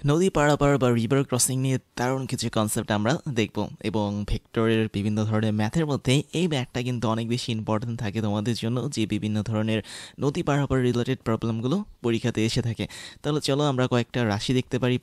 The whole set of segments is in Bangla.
নদী পারাপার বা রিভার ক্রসিং নিয়ে দারুণ কিছু কনসেপ্ট আমরা দেখব এবং ভেক্টরের বিভিন্ন ধরনের ম্যাথের মধ্যে এই ম্যাথটা কিন্তু অনেক বেশি ইম্পর্টেন্ট থাকে তোমাদের জন্য, যে বিভিন্ন ধরনের নদী পারাপার রিলেটেড প্রবলেমগুলো পরীক্ষাতে এসে থাকে। তাহলে চলো আমরা কয়েকটা রাশি দেখতে পারি।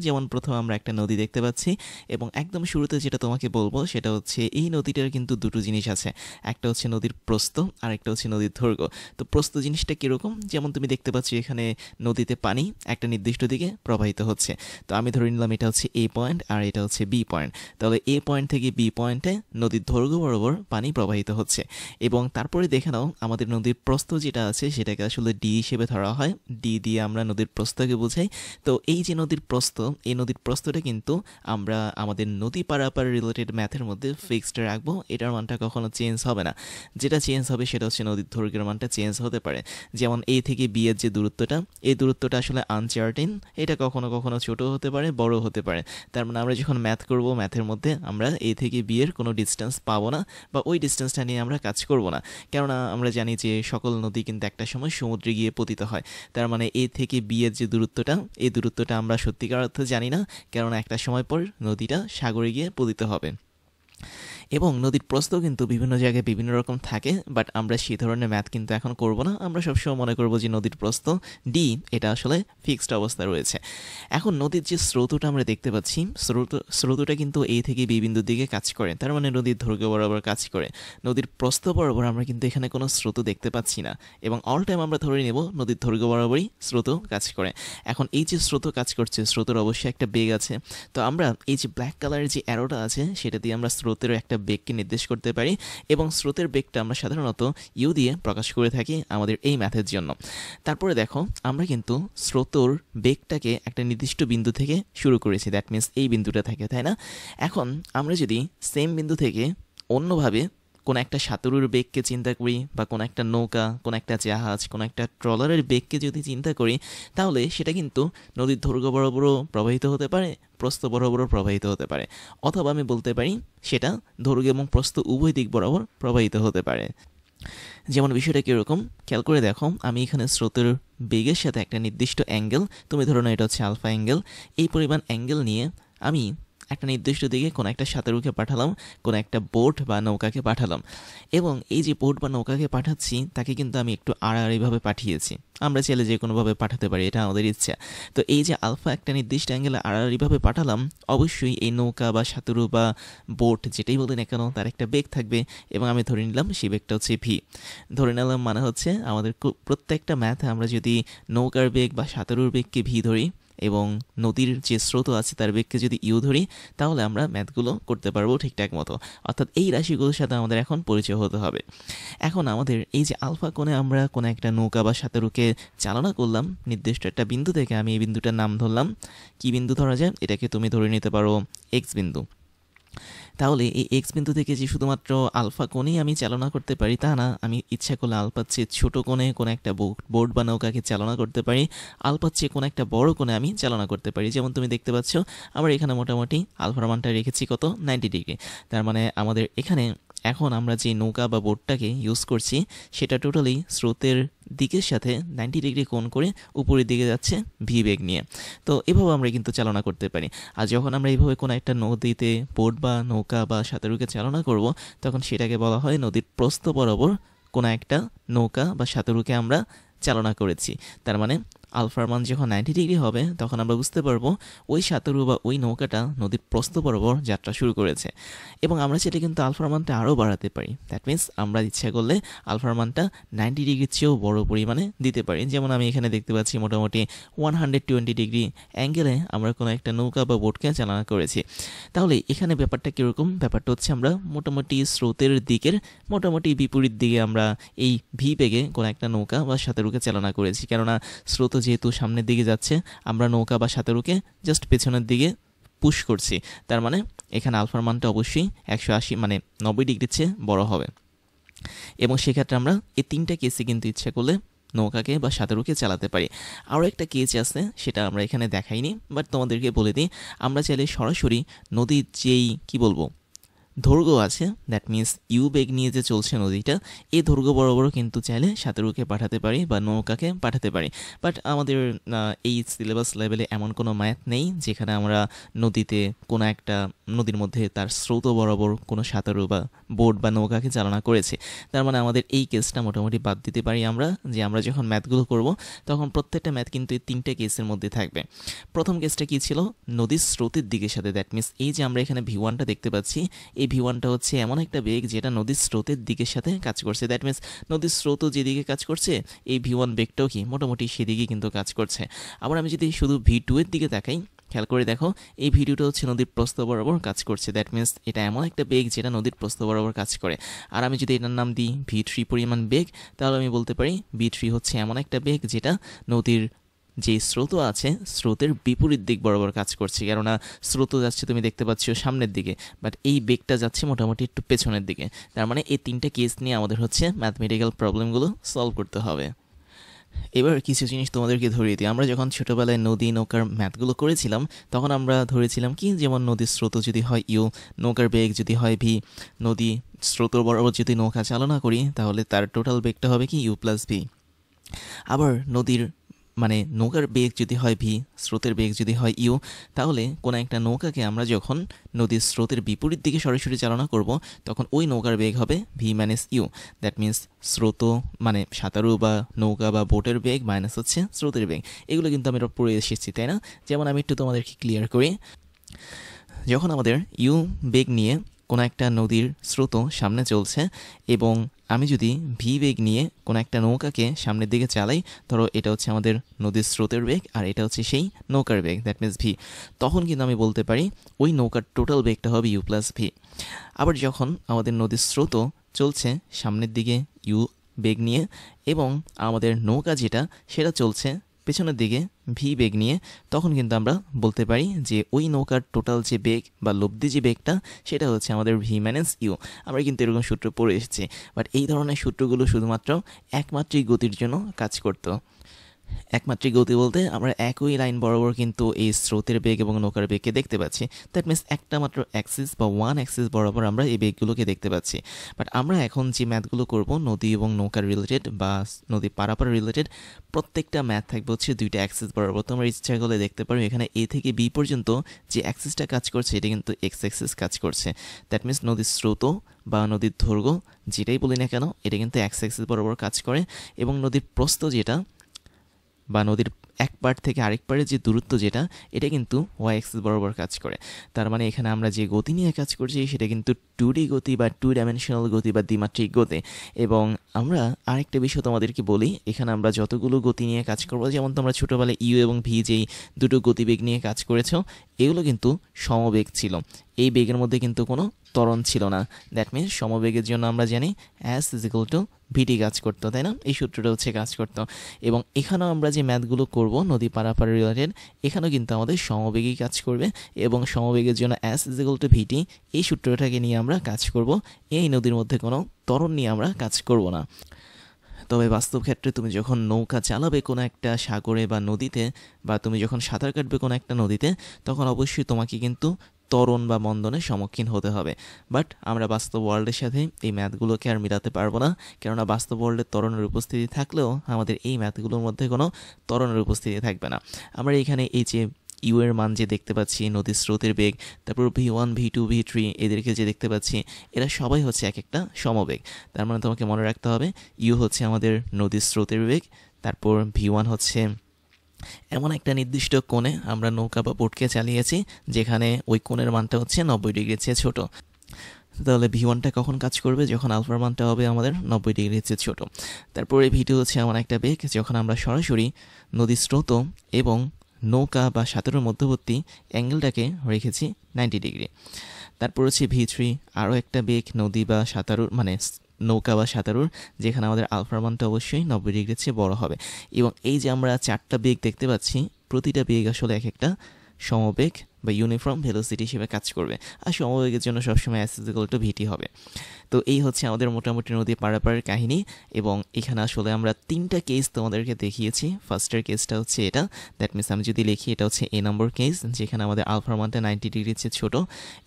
যেমন প্রথমে আমরা একটা নদী দেখতে পাচ্ছি এবং একদম শুরুতে যেটা তোমাকে বলবো সেটা হচ্ছে এই নদীটার কিন্তু দুটো জিনিস আছে, একটা হচ্ছে নদীর প্রস্থ আর একটা হচ্ছে নদীর দৈর্ঘ্য। তো প্রস্থ জিনিসটা কীরকম, যেমন তুমি দেখতে পাচ্ছ এখানে নদীতে পানি একটা নির্দিষ্ট দিকে প্রবাহিত হচ্ছে। তো আমি ধরে নিলাম এটা হচ্ছে এ পয়েন্ট আর এটা হচ্ছে বি পয়েন্ট। তাহলে এ পয়েন্ট থেকে বি পয়েন্টে নদীর দৈর্ঘ্য বরাবর পানি প্রবাহিত হচ্ছে এবং তারপরে দেখে নাও আমাদের নদীর প্রস্থ যেটা আছে সেটাকে আসলে ডি হিসেবে ধরা হয়, ডি দিয়ে আমরা নদীর প্রস্থকে বোঝাই। তো এই যে নদীর প্রস্থ, এই নদীর প্রস্থটা কিন্তু আমরা আমাদের নদী পারাপার রিলেটেড ম্যাথের মধ্যে ফিক্সড রাখবো, এটার মানটা কখনো চেঞ্জ হবে না। যেটা চেঞ্জ হবে সেটা হচ্ছে নদীর দৈর্ঘ্যের মানটা চেঞ্জ হতে পারে। যেমন এ থেকে বি এর যে দূরত্বটা, এই দূরত্বটা আসলে আনচার্টেন, এটা কখনো কখনো ছোট হতে পারে, বড় হতে পারে। তার মানে আমরা যখন ম্যাথ করব, ম্যাথের মধ্যে আমরা এ থেকে বি এর কোনো ডিস্টেন্স পাবো না বা ওই ডিস্টেন্সটা নিয়ে আমরা কাজ করব না, কেননা আমরা জানি যে সকল নদী কিন্তু একটা সময় সমুদ্রে গিয়ে পতিত হয়। তার মানে এ থেকে বি এর যে দূরত্বটা, এই দূরত্বটা আমরা সত্যিকার অর্থে জানি না, কেননা একটা সময় পর নদীটা সাগরে গিয়ে পতিত হবে। এবং নদীর প্রস্থ কিন্তু বিভিন্ন জায়গায় বিভিন্ন রকম থাকে, বাট আমরা সেই ধরনের ম্যাথ কিন্তু এখন করব না। আমরা সবসময় মনে করব যে নদীর প্রস্থ ডি, এটা আসলে ফিক্সড অবস্থা রয়েছে। এখন নদীর যে স্রোতটা আমরা দেখতে পাচ্ছি, স্রোতটা কিন্তু এ থেকে বি বিন্দুর দিকে কাজ করে, তার মানে নদীর দৈর্ঘ্য বরাবর কাজ করে। নদীর প্রস্থ বরাবর আমরা কিন্তু এখানে কোনো স্রোত দেখতে পাচ্ছি না এবং অল টাইম আমরা ধরে নেব নদীর দৈর্ঘ্য বরাবরই স্রোত কাজ করে। এখন এই যে স্রোত কাজ করছে, স্রোতের অবশ্যই একটা বেগ আছে। তো আমরা এই যে ব্ল্যাক কালারের যে অ্যারোটা আছে সেটা দিয়ে আমরা স্রোতের একটা বেগকে নির্দেশ করতে পারি এবং স্রোতের বেগটা আমরা সাধারণত ইউ দিয়ে প্রকাশ করে থাকি আমাদের এই ম্যাথের জন্য। তারপরে দেখো আমরা কিন্তু স্রোতর বেগটাকে একটা নির্দিষ্ট বিন্দু থেকে শুরু করেছি, দ্যাট মিনস এই বিন্দুটা থেকে, তাই না? এখন আমরা যদি সেম বিন্দু থেকে অন্যভাবে কোনো একটা সাঁতারুর বেগকে চিন্তা করি বা কোনো একটা নৌকা, কোনো একটা জাহাজ, কোনো একটা ট্রলারের বেগকে যদি চিন্তা করি, তাহলে সেটা কিন্তু নদীর দৈর্ঘ্য বরাবরও প্রবাহিত হতে পারে, প্রস্থ বরাবরও প্রবাহিত হতে পারে, অথবা আমি বলতে পারি সেটা দৈর্ঘ্য এবং প্রস্থ উভয় দিক বরাবর প্রবাহিত হতে পারে। যেমন বিষয়টা কীরকম খেয়াল করে দেখো, আমি এখানে স্রোতের বেগের সাথে একটা নির্দিষ্ট অ্যাঙ্গেল, তুমি ধরো না এটা হচ্ছে আলফা অ্যাঙ্গেল, এই পরিমাণ অ্যাঙ্গেল নিয়ে আমি একটা নির্দিষ্ট দিকে কোনো একটা সাঁতারুকে পাঠালাম, কোনো একটা বোট বা নৌকাকে পাঠালাম এবং এই যে বোট বা নৌকাকে পাঠাচ্ছি তাকে কিন্তু আমি একটু আড়াআড়িভাবে পাঠিয়েছি। আমরা চাইলে যে কোনোভাবে পাঠাতে পারি, এটা আমাদের ইচ্ছা। তো এই যে আলফা একটা নির্দিষ্ট অ্যাঙ্গেলে আড়াআড়িভাবে পাঠালাম, অবশ্যই এই নৌকা বা সাঁতারু বা বোট যেটাই বলি না কেন তার একটা বেগ থাকবে এবং আমি ধরে নিলাম সেই বেগটা হচ্ছে ভি। ধরে নিলাম মানে হচ্ছে আমাদের প্রত্যেকটা ম্যাথে আমরা যদি নৌকার বেগ বা সাঁতারুর বেগকে ভি ধরি এবং নদীর যে স্রোত আছে তার বেগকে যদি ইউ ধরি, তাহলে আমরা ম্যাথগুলো করতে পারবো ঠিকঠাক মতো। অর্থাৎ এই রাশিগুলোর সাথে আমাদের এখন পরিচয় হতে হবে। এখন আমাদের এই যে আলফা কোণে আমরা কোনো একটা নৌকা বা সাঁতারুকে চালনা করলাম নির্দিষ্ট একটা বিন্দু থেকে, আমি এই বিন্দুটার নাম ধরলাম, কি বিন্দু ধরা যায়, এটাকে তুমি ধরে নিতে পারো এক্স বিন্দু। তাহলে এই এক্স বিন্দু থেকে যে শুধুমাত্র আলফা কোণেই আমি চালনা করতে পারি তা না, আমি ইচ্ছা করলে আলফার চেয়ে ছোটো কোণে কোনো একটা বোট বা নৌকাকে চালনা করতে পারি, আলফার চেয়ে কোনো একটা বড় কোণে আমি চালনা করতে পারি। যেমন তুমি দেখতে পাচ্ছ আমরা এখানে মোটামুটি আলফার মানটা রেখেছি কত, 90 ডিগ্রি। তার মানে আমাদের এখানে এখন আমরা যে নৌকা বা বোটটাকে ইউজ করছি সেটা টোটালি স্রোতের দিকের সাথে 90 ডিগ্রি কোণ করে উপরের দিকে যাচ্ছে ভি বেগ নিয়ে। তো এভাবে আমরা কিন্তু চালনা করতে পারি। আর যখন আমরা এইভাবে কোনো একটা নদীতে বোট বা নৌকা বা সাঁতারুকে চালনা করব, তখন সেটাকে বলা হয় নদীর প্রস্থ বরাবর কোনো একটা নৌকা বা সাঁতারুকে আমরা চালনা করেছি। তার মানে আলফার মান যখন 90 ডিগ্রি হবে তখন আমরা বুঝতে পারবো ওই সাঁতারু বা ওই নৌকাটা নদীর প্রস্থ বরাবর যাত্রা শুরু করেছে। এবং আমরা সেটা কিন্তু আলফার মানটা আরও বাড়াতে পারি, দ্যাট মিনস আমরা ইচ্ছা করলে আলফার মানটা 90 ডিগ্রির চেয়েও বড় পরিমাণে দিতে পারি। যেমন আমি এখানে দেখতে পাচ্ছি মোটামুটি 120 ডিগ্রি অ্যাঙ্গেলে আমরা কোনো একটা নৌকা বা বোটকে চালনা করেছি। তাহলে এখানে ব্যাপারটা কীরকম, ব্যাপারটা হচ্ছে আমরা মোটামুটি স্রোতের দিকের মোটামুটি বিপরীত দিকে আমরা এই ভি বেগে কোনো একটা নৌকা বা সাঁতারুকে চালনা করেছি, কেননা স্রোত যেহেতু সামনের দিকে যাচ্ছে, আমরা নৌকা বা সাঁতারুকে জাস্ট পেছনের দিকে পুশ করছি। তার মানে এখানে আলফার মানটা অবশ্যই 180 মানে 90 ডিগ্রির চেয়ে বড় হবে। এবং সেক্ষেত্রে আমরা এই তিনটা কেসে কিন্তু ইচ্ছা করলে নৌকাকে বা সাঁতারুকে চালাতে পারি। আরও একটা কেস আছে, সেটা আমরা এখানে দেখাইনি, বাট তোমাদেরকে বলে দিই, আমরা চাইলে সরাসরি নদীর যেই কী বলবো দৈর্ঘ্য আছে, দ্যাট মিনস ইউ বেগ নিয়ে যে চলছে নদীটা, এই দৈর্ঘ্য বরাবরও কিন্তু চাইলে সাঁতারুকে পাঠাতে পারি বা নৌকাকে পাঠাতে পারি। বাট আমাদের এই সিলেবাস লেভেলে এমন কোনো ম্যাথ নেই যেখানে আমরা নদীতে কোনো একটা নদীর মধ্যে তার স্রোত বরাবর কোনো সাঁতারু বা বোট বা নৌকাকে চালনা করেছে। তার মানে আমাদের এই কেসটা মোটামুটি বাদ দিতে পারি আমরা, যে আমরা যখন ম্যাথগুলো করব তখন প্রত্যেকটা ম্যাথ কিন্তু এই 3টে কেসের মধ্যে থাকবে। প্রথম কেসটা কী ছিল, নদীর স্রোতের দিকের সাথে, দ্যাট মিনস এই যে আমরা এখানে V1টা দেখতে পাচ্ছি, এই V1টা হচ্ছে এমন একটা বেগ যেটা নদীর স্রোতের দিকের সাথে কাজ করছে। দ্যাট মিনস নদীর স্রোতও যেদিকে কাজ করছে, এই V1 বেগটাও কি মোটামুটি সেদিকে কিন্তু কাজ করছে। আবার আমি যদি শুধু V2 এর দিকে তাকাই, খেয়াল করে দেখো, এই ভিডিওটা হচ্ছে নদীর প্রস্থ বরাবর কাজ করছে। দ্যাট মিনস এটা এমন একটা বেগ যেটা নদীর প্রস্থ বরাবর কাজ করে। আর আমি যদি এটার নাম দিই V3 পরিমাণ বেগ, তাহলে আমি বলতে পারি V3 হচ্ছে এমন একটা বেগ যেটা নদীর যে স্রোত আছে, স্রোতের বিপরীত দিক বরাবর কাজ করছে। কেননা স্রোত যাচ্ছে তুমি দেখতে পাচ্ছ সামনের দিকে, বাট এই বেগটা যাচ্ছে মোটামুটি একটু পেছনের দিকে। তার মানে এই 3টে কেস নিয়ে আমাদের হচ্ছে ম্যাথমেটিক্যাল প্রবলেমগুলো সলভ করতে হবে। এবার কিছু জিনিস তোমাদেরকে ধরিয়ে দিই। আমরা যখন ছোটোবেলায় নদী নৌকার ম্যাথগুলো করেছিলাম, তখন আমরা ধরেছিলাম কি, যেমন নদীর স্রোত যদি হয় ইউ, নৌকার বেগ যদি হয় ভি, নদী স্রোত বরাবর যদি নৌকা চালনা করি তাহলে তার টোটাল বেগটা হবে কি ইউ প্লাস ভি। আবার নদীর মানে নৌকার বেগ যদি হয় ভি, স্রোতের বেগ যদি হয় ইউ, তাহলে কোনো একটা নৌকাকে আমরা যখন নদীর স্রোতের বিপরীত দিকে সরাসরি চালনা করব, তখন ওই নৌকার বেগ হবে V minus U. That means স্রোত মানে সাঁতারু বা নৌকা বা বোটের বেগ মাইনাস হচ্ছে স্রোতের বেগ। এগুলো কিন্তু আমরা পড়ে এসেছি, তাই না? যেমন আমি একটু তোমাদেরকে ক্লিয়ার করি। যখন আমাদের ইউ বেগ নিয়ে কোনো একটা নদীর স্রোত সামনে চলছে এবং আমি যদি ভি বেগ নিয়ে কোনো একটা নৌকাকে সামনের দিকে চালাই, ধরো এটা হচ্ছে আমাদের নদীর স্রোতের বেগ আর এটা হচ্ছে সেই নৌকার বেগ, দ্যাট মিনস ভি, তখন কিন্তু আমি বলতে পারি ওই নৌকার টোটাল বেগটা হবে ইউ প্লাস ভি। আবার যখন আমাদের নদীর স্রোত চলছে সামনের দিকে ইউ বেগ নিয়ে এবং আমাদের নৌকা যেটা সেটা চলছে পেছনের দিকে ভি বেগ নিয়ে, তখন কিন্তু আমরা বলতে পারি যে ওই নৌকার টোটাল যে বেগ বা লব্ধি যে বেগটা সেটা হচ্ছে আমাদের ভি মাইনাস ইউ। আমরা কিন্তু এরকম সূত্র পড়ে এসেছি, বাট এই ধরনের সূত্রগুলো শুধুমাত্র একমাত্রিক গতির জন্য কাজ করতো। একমাত্রিক গতি বলতে আমরা একই লাইন বরাবর কিন্তু এই স্রোতের বেগ এবং নৌকার বেগকে দেখতে পাচ্ছি। দ্যাট মিনস একটা মাত্র অ্যাক্সিস বা ওয়ান অ্যাক্সিস বরাবর আমরা এই বেগগুলোকে দেখতে পাচ্ছি। বাট আমরা এখন যে ম্যাথগুলো করব নদী এবং নৌকার রিলেটেড বা নদী পারাপার রিলেটেড, প্রত্যেকটা ম্যাথ থাকবে হচ্ছে 2টা অ্যাক্সিস বরাবর। তোমরা ইচ্ছা করলে দেখতে পারো এখানে এ থেকে বি পর্যন্ত যে অ্যাক্সিসটা কাজ করছে এটা কিন্তু এক্স অ্যাক্সিস কাজ করছে। দ্যাট মিনস নদীর স্রোত বা নদীর দৈর্ঘ্য যেটাই বলি না কেন, এটা কিন্তু এক্স অ্যাক্সিস বরাবর কাজ করে, এবং নদীর প্রস্থ যেটা বা নদীর এক পাড় থেকে আরেক পাড়ের যে দূরত্ব যেটা, এটা কিন্তু ওয়াই অ্যাক্সিস বরাবর কাজ করে। তার মানে এখানে আমরা যে গতি নিয়ে কাজ করছি সেটা কিন্তু 2D গতি বা 2 ডাইমেনশনাল গতি বা দ্বিমাত্রিক গতি। এবং আমরা আরেকটা বিষয় তোমাদেরকে বলি, এখানে আমরা যতগুলো গতি নিয়ে কাজ করবো, যেমন তোমরা ছোটোবেলায় ইউ এবং ভি যেই দুটো গতিবেগ নিয়ে কাজ করেছো, এগুলো কিন্তু সমবেগ ছিল। এই বেগের মধ্যে কিন্তু কোনো ত্বরণ ছিল না। দ্যাট মিনস সমবেগের জন্য আমরা জানি অ্যাস ইজ ইকুয়াল টু ভিটি কাজ করতো, তাই না? এই সূত্রটা হচ্ছে কাজ করতো। এবং এখানেও আমরা যে ম্যাথগুলো করব নদী পারাপার রিলেটেড, এখানেও কিন্তু আমাদের সমবেগই কাজ করবে, এবং সমবেগের জন্য অ্যাস ইজ ইকুয়াল টু ভিটি এই সূত্রটাকে নিয়ে আমরা কাজ করব। এই নদীর মধ্যে কোনো ত্বরণ নিয়ে আমরা কাজ করব না। তবে বাস্তব ক্ষেত্রে তুমি যখন নৌকা চালাবে কোনো একটা সাগরে বা নদীতে, বা তুমি যখন সাঁতার কাটবে কোনো একটা নদীতে, তখন অবশ্যই তোমাকে কিন্তু ত্বরণ বা মন্দনের সম্মুখীন হতে হবে। বাট আমরা বাস্তব ওয়ার্ল্ডের সাথে এই ম্যাথগুলোকে আর মিলাতে পারবো না, কেননা বাস্তব ওয়ার্ল্ডে ত্বরণের উপস্থিতি থাকলেও আমাদের এই ম্যাথগুলোর মধ্যে কোনো ত্বরণের উপস্থিতি থাকবে না। আমরা এখানে এই যে ইউ এর মান যে দেখতে পাচ্ছি, নদীর স্রোতের বেগ, তারপর V1 V2 V3 এদেরকে যে দেখতে পাচ্ছি, এরা সবাই হচ্ছে এক একটা সমবেগ। তার মানে তোমাকে মনে রাখতে হবে ইউ হচ্ছে আমাদের নদীর স্রোতের বেগ, তারপর V1 হচ্ছে এমন একটা নির্দিষ্ট কোণে আমরা নৌকা বা বোটকে চালিয়েছি যেখানে ওই কোণের মানটা হচ্ছে 90 ডিগ্রির চেয়ে ছোটো। তাহলে V1টা কখন কাজ করবে? যখন আলফার মানটা হবে আমাদের 90 ডিগ্রির চেয়ে ছোটো। তারপরে V2 হচ্ছে এমন একটা বেগ যখন আমরা সরাসরি নদীর স্রোত এবং নৌকা বা সাঁতারের মধ্যবর্তী অ্যাঙ্গেলটাকে রেখেছি 90 ডিগ্রি। তারপর হচ্ছে V3 আরও একটা বেগ নদী বা সাঁতারুর মানে নৌকা বা সাঁতারুর, যেখানে আমাদের আলফার মানটা অবশ্যই 90 ডিগ্রির চেয়ে বড় হবে। এবং এই যে আমরা 4টা বেগ দেখতে পাচ্ছি, প্রতিটা বেগ আসলে এক একটা সমবেগ বা ইউনিফর্ম ভেলোসিটি হিসেবে কাজ করবে, আর সমবেগের জন্য সবসময় s = vt হবে। তো এই হচ্ছে আমাদের মোটামুটি নদী পারাপারের কাহিনী। এবং এখানে আসলে আমরা 3টা কেস তোমাদেরকে দেখিয়েছি। ফার্স্টের কেসটা হচ্ছে এটা, দ্যাট মিনস আমি যদি লিখি এটা হচ্ছে এ নম্বর কেস, যেখানে আমাদের আলফার মানটা 90 ডিগ্রির চেয়ে ছোট।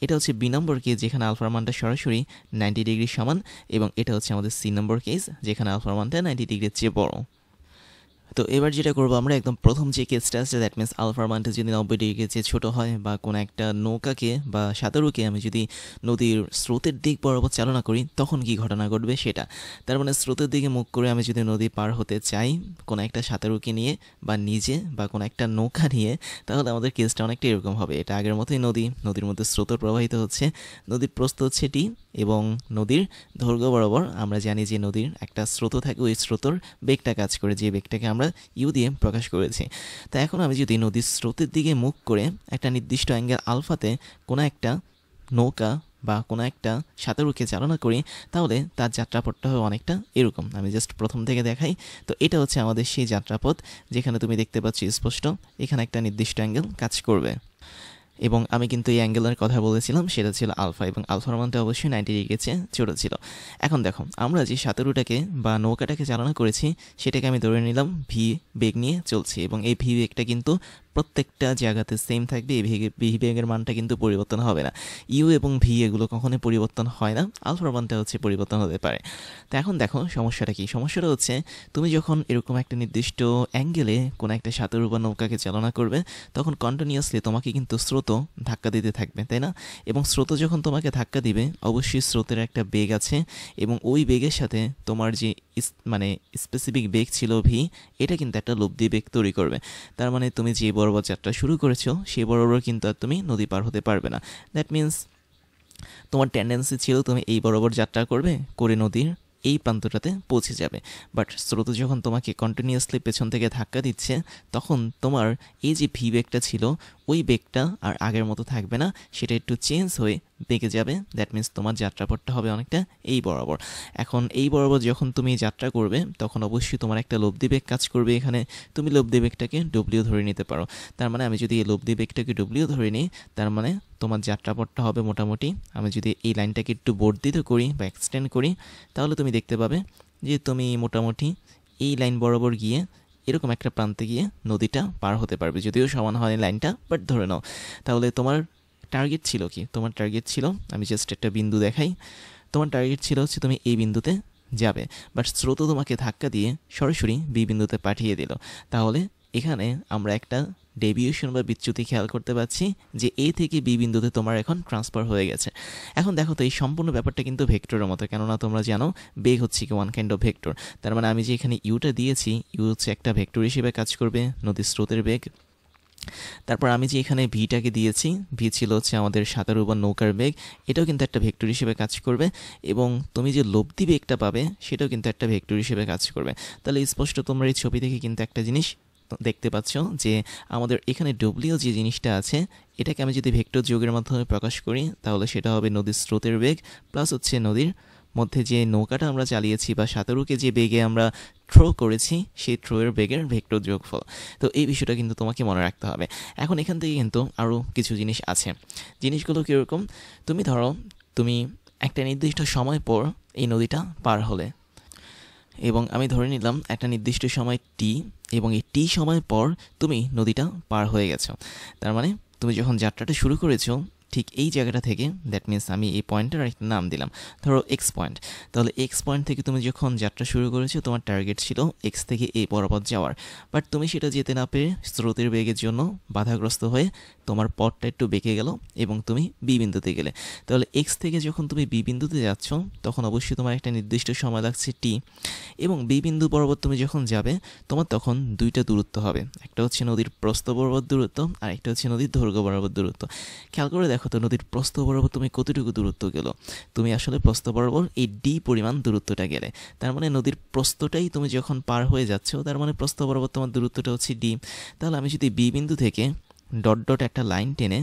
এটা হচ্ছে বি নম্বর কেস, যেখানে আলফার মানটা সরাসরি 90 ডিগ্রির সমান। এবং এটা হচ্ছে আমাদের সি নম্বর কেস, যেখানে আলফার মানটা 90 ডিগ্রির চেয়ে বড়। তো এবার যেটা করবো আমরা, একদম প্রথম যে কেসটা আছে, দ্যাট মিনস আলফার মানটা যদি 90 ডিগ্রির চেয়ে ছোটো হয়, বা কোনো একটা নৌকাকে বা সাঁতারুকে আমি যদি নদীর স্রোতের দিক বরাবর চালনা করি, তখন কি ঘটনা ঘটবে সেটা। তার মানে স্রোতের দিকে মুখ করে আমি যদি নদী পার হতে চাই কোনো একটা সাঁতারুকে নিয়ে বা নিজে বা কোনো একটা নৌকা নিয়ে, তাহলে আমাদের কেসটা অনেকটা এরকম হবে। এটা আগের মতোই নদীর মধ্যে স্রোত প্রবাহিত হচ্ছে, নদীর প্রস্থ হচ্ছে টি, এবং নদীর দৈর্ঘ্য বরাবর আমরা জানি যে নদীর একটা স্রোত থাকে, ওই স্রোতর বেগটা কাজ করে, যে বেগটাকে আমরা ইউ দিয়ে প্রকাশ করেছি। তো এখন আমি যদি নদীর স্রোতের দিকে মুখ করে একটা নির্দিষ্ট অ্যাঙ্গেল আলফাতে কোনো একটা নৌকা বা কোনো একটা সাঁতারুকে চালনা করি, তাহলে তার যাত্রাপথটা হবে অনেকটা এরকম। আমি জাস্ট প্রথম থেকে দেখাই। তো এটা হচ্ছে আমাদের সেই যাত্রাপথ, যেখানে তুমি দেখতে পাচ্ছ স্পষ্ট এখানে একটা নির্দিষ্ট অ্যাঙ্গেল কাজ করবে। এবং আমি কিন্তু এই অ্যাঙ্গেলের কথা বলেছিলাম, সেটা ছিল আলফা, এবং আলফার মানটা অবশ্যই 90 ডিগ্রির চেয়ে ছোটো ছিল। এখন দেখো, আমরা যে সাঁতারুটাকে বা নৌকাটাকে চালনা করেছি, সেটাকে আমি ধরে নিলাম ভি বেগ নিয়ে চলছি, এবং এই ভি বেগটা কিন্তু প্রত্যেকটা জায়গাতে সেম থাকবে। এই ভি বেগের মানটা কিন্তু পরিবর্তন হবে না। ইউ এবং ভি এগুলো কখনোই পরিবর্তন হয় না, আলফার মানটা হচ্ছে পরিবর্তন হতে পারে। তো এখন দেখো সমস্যাটা কি। সমস্যাটা হচ্ছে তুমি যখন এরকম একটা নির্দিষ্ট অ্যাঙ্গেলে কোনো একটা সাঁতারু বা নৌকাকে চালনা করবে, তখন কন্টিনিউয়াসলি তোমাকে কিন্তু স্রোত ধাক্কা দিতে থাকবে, তাই না? এবং স্রোত যখন তোমাকে ধাক্কা দিবে, অবশ্যই স্রোতের একটা বেগ আছে, এবং ওই বেগের সাথে তোমার যে মানে স্পেসিফিক বেগ ছিল ভি, এটা কিন্তু একটা লব্ধি বেগ তৈরি করবে। তার মানে তুমি যে বরাবর যাত্রা শুরু করেছো, সেই বরাবর কিন্তু আর তুমি নদী পার হতে পারবে না। দ্যাট মিনস তোমার টেন্ডেন্সি ছিল তুমি এই বরাবর যাত্রা করবে, করে নদীর এই প্রান্তটাতে পৌঁছে যাবে। বাট স্রোত যখন তোমাকে কন্টিনিউয়াসলি পেছন থেকে ধাক্কা দিচ্ছে, তখন তোমার এই যে ভি বেগটা ছিল, ওই বেগটা আর আগের মতো থাকবে না, সেটা একটু চেঞ্জ হয়ে বেগে যাবে। দ্যাট মিনস তোমার যাত্রাপথটা হবে অনেকটা এই বরাবর। এখন এই বরাবর যখন তুমি যাত্রা করবে, তখন অবশ্যই তোমার একটা লব্ধি বেগ কাজ করবে। এখানে তুমি লব্ধি বেগটাকে ডব্লিউ ধরে নিতে পারো। তার মানে আমি যদি এই লব্ধি বেগটাকে ডব্লিউ ধরে নিই, তার মানে তোমার যাত্রাপথটা হবে মোটামুটি, আমি যদি এই লাইনটাকে একটু বর্ধিত করি বা এক্সটেন্ড করি, তাহলে তুমি দেখতে পাবে যে তুমি মোটামুটি এই লাইন বরাবর গিয়ে এরকম একটা প্রান্তে গিয়ে নদীটা পার হতে পারবে। যদিও সমান হয় লাইনটা, বাট ধরে নাও। তাহলে তোমার টার্গেট ছিল কি? তোমার টার্গেট ছিল, আমি জাস্ট একটা বিন্দু দেখাই, তোমার টার্গেট ছিল হচ্ছে তুমি এই বিন্দুতে যাবে, বাট স্রোত তোমাকে ধাক্কা দিয়ে সরাসরি বি বিন্দুতে পাঠিয়ে দিল। তাহলে এখানে আমরা একটা ডেভিয়েশন বা বিচ্যুতি খেয়াল করতে পারছি, যে এ থেকে বি বিন্দুতে তোমার এখন ট্রান্সফার হয়ে গেছে। এখন দেখো তো, এই সম্পূর্ণ ব্যাপারটা কিন্তু ভেক্টরের মতো, কেননা তোমরা জানো বেগ হচ্ছে কি ওয়ান কাইন্ড অফ ভেক্টর। তার মানে আমি যে এখানে ইউটা দিয়েছি, ইউ হচ্ছে একটা ভেক্টর হিসেবে কাজ করবে, নদীর স্রোতের বেগ। তারপর আমি যে এখানে ভিটাকে দিয়েছি, ভি ছিল হচ্ছে আমাদের সাঁতারু বা নৌকার বেগ, এটাও কিন্তু একটা ভেক্টর হিসেবে কাজ করবে। এবং তুমি যে লব্ধি বেগটা পাবে, সেটাও কিন্তু একটা ভেক্টর হিসেবে কাজ করবে। তাহলে স্পষ্ট তোমরা এই ছবি থেকে কিন্তু একটা জিনিস দেখতে পাচ্ছ, যে আমাদের এখানে ডব্লিউ যে জিনিসটা আছে, এটাকে আমি যদি ভেক্টর যোগের মাধ্যমে প্রকাশ করি, তাহলে সেটা হবে নদীর স্রোতের বেগ প্লাস হচ্ছে নদীর মধ্যে যে নৌকাটা আমরা চালিয়েছি বা সাঁতারুকে যে বেগে আমরা থ্রো করেছি, সেই থ্রোয়ের বেগের ভেক্টর যোগফল। তো এই বিষয়টা কিন্তু তোমাকে মনে রাখতে হবে। এখন এখান থেকে কিন্তু আরও কিছু জিনিস আছে। জিনিসগুলো কীরকম? তুমি ধরো তুমি একটা নির্দিষ্ট সময় পর এই নদীটা পার হলে, এবং আমি ধরে নিলাম একটা নির্দিষ্ট সময় টি, এবং এই টি সময় পর তুমি নদীটা পার হয়ে গেছো। তার মানে তুমি যখন যাত্রাটা শুরু করেছো, ঠিক এই জায়গাটা থেকে, দ্যাট মিনস আমি এই পয়েন্টের একটা নাম দিলাম, ধরো এক্স পয়েন্ট। তাহলে এক্স পয়েন্ট থেকে তুমি যখন যাত্রা শুরু করেছো, তোমার টার্গেট ছিল এক্স থেকে এই বরাবর যাওয়ার, বাট তুমি সেটা যেতে না পেরে স্রোতের বেগের জন্য বাধাগ্রস্ত হয়ে তোমার পথটা একটু বেঁকে গেল, এবং তুমি বি বিন্দুতে গেলে। তাহলে এক্স থেকে যখন তুমি বি বিন্দুতে যাচ্ছ, তখন অবশ্যই তোমার একটা নির্দিষ্ট সময় লাগছে টি, এবং বি বিন্দু বরাবর তুমি যখন যাবে, তোমার তখন দুইটা দূরত্ব হবে। একটা হচ্ছে নদীর প্রস্থ বরাবর দূরত্ব, আর একটা হচ্ছে নদীর দৈর্ঘ্য বরাবর দূরত্ব। খেয়াল করে দেখো তো, নদীর প্রস্থ বরাবর তুমি কতটুকু দূরত্ব গেলো? তুমি আসলে প্রস্থ বরাবর এই ডি পরিমাণ দূরত্বটা গেলে। তার মানে নদীর প্রস্থটাই তুমি যখন পার হয়ে যাচ্ছ, তার মানে প্রস্থ বরাবর তোমার দূরত্বটা হচ্ছে ডি। তাহলে আমি যদি বি বিন্দু থেকে ডট ডট একটা লাইন টেনে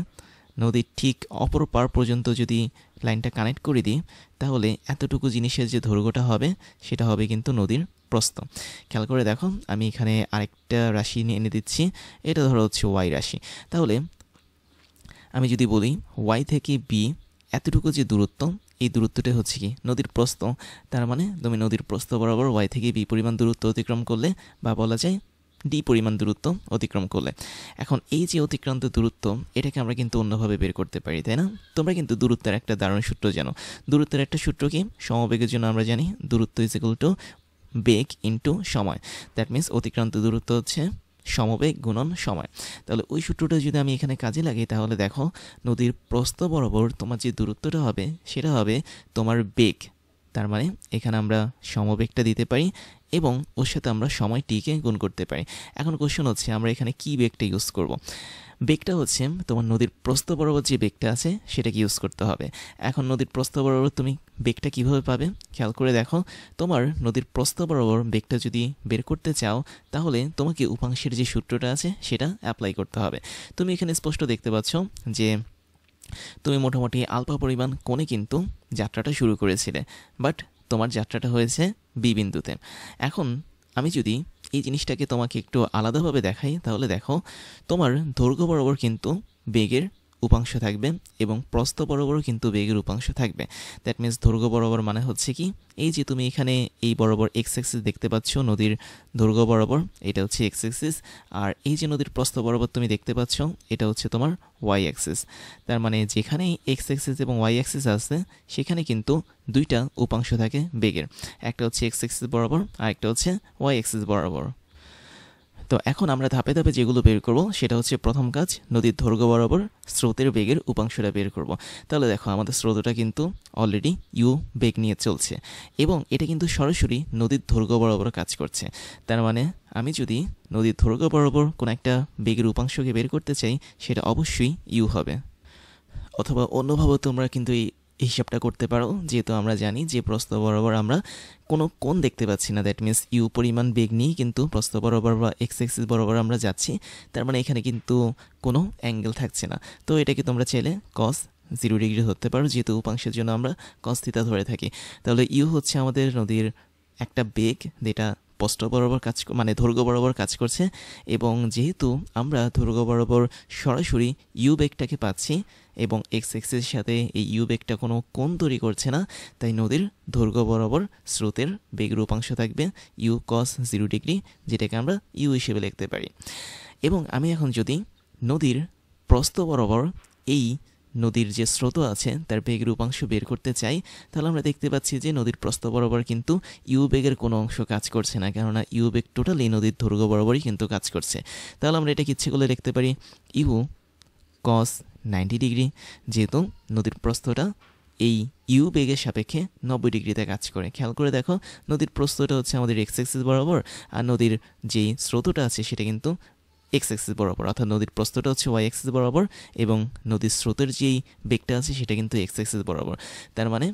নদীর ঠিক অপর পার পর্যন্ত যদি লাইনটা কানেক্ট করে দিই, তাহলে এতটুকু জিনিসের যে দৈর্ঘ্যটা হবে, সেটা হবে কিন্তু নদীর প্রস্থ। খেয়াল করে দেখো, আমি এখানে আরেকটা রাশি নিয়ে এনে দিচ্ছি, এটা ধরো হচ্ছে ওয়াই রাশি। তাহলে আমি যদি বলি ওয়াই থেকে বি এতটুকু যে দূরত্ব, এই দূরত্বটা হচ্ছে কি নদীর প্রস্থ। তার মানে তুমি নদীর প্রস্থ বরাবর ওয়াই থেকে বি পরিমাণ দূরত্ব অতিক্রম করলে, বা বলা যায় ডি পরিমাণ দূরত্ব অতিক্রম করলে। এখন এই যে অতিক্রান্ত দূরত্ব, এটাকে আমরা কিন্তু অন্যভাবে বের করতে পারি, তাই না? তোমরা কিন্তু দূরত্বের একটা দারুণ সূত্র জানো। দূরত্বের একটা সূত্র কি? সমবেগের জন্য আমরা জানি দূরত্ব is equal two beg into সময়। দ্যাট মিনস অতিক্রান্ত দূরত্ব হচ্ছে সমবেগ গুণন সময়। তাহলে ওই সূত্রটা যদি আমি এখানে কাজে লাগাই, তাহলে দেখো নদীর প্রস্থ বরাবর তোমার যে দূরত্বটা হবে সেটা হবে তোমার বেগ। তার মানে এখানে আমরা সমবেগটা দিতে পারি এবং ওর সাথে আমরা সময় টিকে গুণ করতে পারি। এখন কোশ্চেন হচ্ছে আমরা এখানে কি বেগটা ইউজ করব। বেগটা হচ্ছে তোমার নদীর প্রস্থ বরাবর যে বেগটা আছে সেটাকে ইউজ করতে হবে। এখন নদীর প্রস্থ বরাবর তুমি বেগটা কিভাবে পাবে খেয়াল করে দেখো। তোমার নদীর প্রস্থ বরাবর বেগটা যদি বের করতে চাও, তাহলে তোমাকে উপাংশের যে সূত্রটা আছে সেটা অ্যাপ্লাই করতে হবে। তুমি এখানে স্পষ্ট দেখতে পাচ্ছ যে তুমি মোটামুটি আলফা পরিমাণ কোণে কিন্তু যাত্রাটা শুরু করেছিলে, বাট তোমার যাত্রাটা হয়েছে বি বিন্দুতে। এখন আমি যদি এই জিনিসটাকে তোমাকে একটু আলাদাভাবে দেখাই, তাহলে দেখো তোমার দৈর্ঘ্য বরাবর কিন্তু বেগের উপাংশ থাকবে এবং প্রস্থ বরাবরও কিন্তু বেগের উপাংশ থাকবে। দ্যাট মিনস দৈর্ঘ্য বরাবর মানে হচ্ছে কি, এই যে তুমি এখানে এই বরাবর এক্স অ্যাক্সিস দেখতে পাচ্ছ নদীর দৈর্ঘ্য বরাবর, এটা হচ্ছে এক্স অ্যাক্সিস। আর এই যে নদীর প্রস্থ বরাবর তুমি দেখতে পাচ্ছ, এটা হচ্ছে তোমার ওয়াই অ্যাক্সিস। তার মানে যেখানেই এক্স অ্যাক্সিস এবং ওয়াই অ্যাক্সিস আছে সেখানে কিন্তু দুইটা উপাংশ থাকে বেগের, একটা হচ্ছে এক্স অ্যাক্সিস বরাবর আর একটা হচ্ছে ওয়াই অ্যাক্সিস বরাবর। তো এখন আমরা ধাপে ধাপে যেগুলো বের করব সেটা হচ্ছে প্রথম কাজ, নদীর দৈর্ঘ্য বরাবর স্রোতের বেগের উপাংশটা বের করব। তাহলে দেখো আমাদের স্রোতটা কিন্তু অলরেডি ইউ বেগ নিয়ে চলছে এবং এটা কিন্তু সরাসরি নদীর দৈর্ঘ্য বরাবর কাজ করছে। তার মানে আমি যদি নদীর দৈর্ঘ্য বরাবর কোনো একটা বেগের উপাংশকে বের করতে চাই, সেটা অবশ্যই ইউ হবে। অথবা অন্যভাবে তোমরা কিন্তু এই হিসাবটা করতে পারো, যেহেতু আমরা জানি যে প্রস্থ বরাবর আমরা কোনো কোণ দেখতে পাচ্ছি না, দ্যাট মিনস ইউ পরিমাণ বেগ নিয়ে কিন্তু প্রস্থ বরাবর বা এক্স এক্সিস বরাবর আমরা যাচ্ছি। তার মানে এখানে কিন্তু কোনো অ্যাঙ্গেল থাকছে না। তো এটাকে তোমরা চাইলে কস 0 ডিগ্রি ধরতে পারো, যেহেতু উপাংশের জন্য আমরা কস থিটা ধরে থাকি। তাহলে ইউ হচ্ছে আমাদের নদীর একটা বেগ যেটা প্রস্থ বরাবর কাজ মানে দৈর্ঘ্য বরাবর কাজ করছে, এবং যেহেতু আমরা দৈর্ঘ্য বরাবর সরাসরি ইউ বেগটাকে পাচ্ছি এবং এক্স এক্সের সাথে এই ইউ বেগটা কোনো কোণ তৈরি করছে না, তাই নদীর দৈর্ঘ্য বরাবর স্রোতের বেগের উপাংশ থাকবে ইউ কস 0 ডিগ্রি, যেটাকে আমরা ইউ হিসেবে লিখতে পারি। এবং আমি এখন যদি নদীর প্রস্থ বরাবর এই নদীর যে স্রোত আছে তার বেগের উপাংশ বের করতে চাই, তাহলে আমরা দেখতে পাচ্ছি যে নদীর প্রস্থ বরাবর কিন্তু ইউ বেগের কোনো অংশ কাজ করছে না, কেননা ইউ বেগ টোটালি নদীর দৈর্ঘ্য বরাবরই কিন্তু কাজ করছে। তাহলে আমরা এটাকে ইচ্ছে করলে লিখতে পারি ইউ কস 90 ডিগ্রি, যেহেতু নদীর প্রস্থটা এই ইউ বেগের সাপেক্ষে 90 ডিগ্রিতে কাজ করে। খেয়াল করে দেখো নদীর প্রস্থটা হচ্ছে আমাদের এক্স এক্সিস বরাবর, আর নদীর যেই স্রোতটা আছে সেটা কিন্তু এক্স এক্সিস বরাবর, অর্থাৎ নদীর প্রস্থটা হচ্ছে ওয়াই এক্সিস বরাবর এবং নদীর স্রোতের যেই বেগটা আছে সেটা কিন্তু এক্স এক্সিস বরাবর। তার মানে